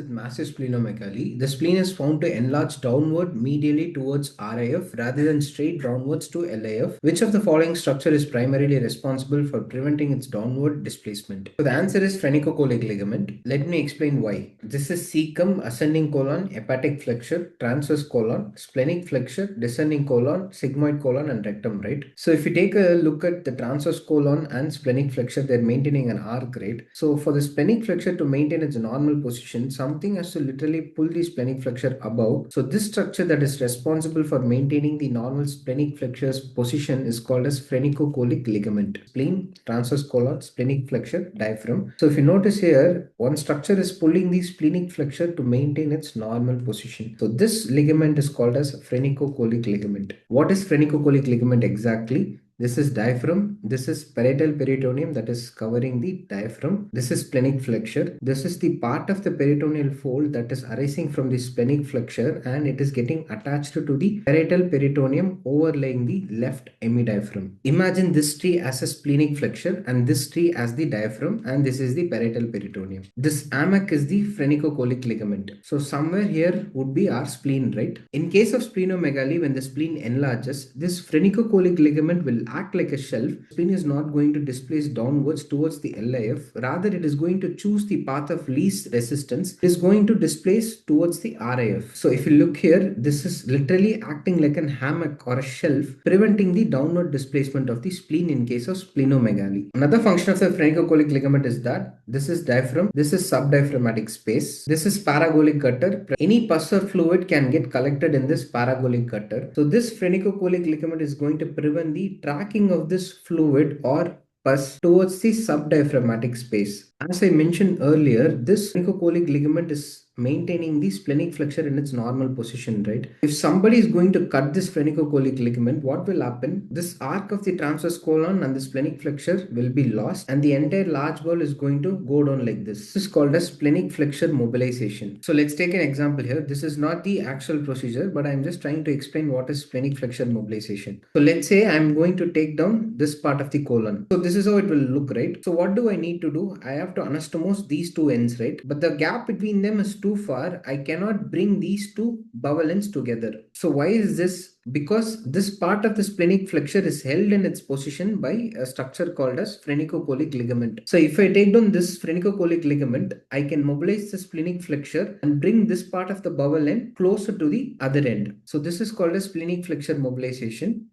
With massive splenomegaly, the spleen is found to enlarge downward medially towards RIF rather than straight downwards to LIF. Which of the following structure is primarily responsible for preventing its downward displacement? So the answer is phrenicocholic ligament. Let me explain why. This is cecum, ascending colon, hepatic flexure, transverse colon, splenic flexure, descending colon, sigmoid colon, and rectum, right? So if you take a look at the transverse colon and splenic flexure, they're maintaining an arc, right? So for the splenic flexure to maintain its normal position, something has to literally pull the splenic flexure above. So this structure that is responsible for maintaining the normal splenic flexure's position is called as phrenicocholic ligament. Spleen, transverse colon, splenic flexure, diaphragm. So if you notice here, one structure is pulling the splenic flexure to maintain its normal position. So this ligament is called as phrenicocholic ligament. What is phrenicocholic ligament exactly? This is diaphragm. This is parietal peritoneum that is covering the diaphragm. This is splenic flexure. This is the part of the peritoneal fold that is arising from the splenic flexure, and it is getting attached to the parietal peritoneum overlaying the left hemidiaphragm. Imagine this tree as a splenic flexure and this tree as the diaphragm, and this is the parietal peritoneum. This hammock is the phrenicocholic ligament. So somewhere here would be our spleen, right? In case of splenomegaly, when the spleen enlarges, this phrenicocholic ligament will act like a shelf. Spleen is not going to displace downwards towards the LIF. Rather, it is going to choose the path of least resistance. It is going to displace towards the RIF. So if you look here, this is literally acting like a hammock or a shelf, preventing the downward displacement of the spleen in case of splenomegaly. Another function of the phrenicocholic ligament is that this is diaphragm, this is subdiaphragmatic space, this is paragolic gutter. Any pus or fluid can get collected in this paragolic gutter. So this phrenicocholic ligament is going to prevent the tracking of this fluid or pus towards the subdiaphragmatic space. As I mentioned earlier, this phrenicocholic ligament is maintaining the splenic flexure in its normal position, right? If somebody is going to cut this phrenicocholic ligament, what will happen? This arc of the transverse colon and the splenic flexure will be lost, and the entire large bowel is going to go down like this. This is called as splenic flexure mobilization. So let's take an example here. This is not the actual procedure, but I'm just trying to explain what is splenic flexure mobilization. So let's say I'm going to take down this part of the colon. So this is how it will look, right? So what do I need to do? I have to anastomose these two ends, right? But the gap between them is too far. I cannot bring these two bowel ends together. So why is this? Because this part of the splenic flexure is held in its position by a structure called as phrenicocholic ligament. So if I take down this phrenicocholic ligament, I can mobilize the splenic flexure and bring this part of the bowel end closer to the other end. So this is called as splenic flexure mobilization.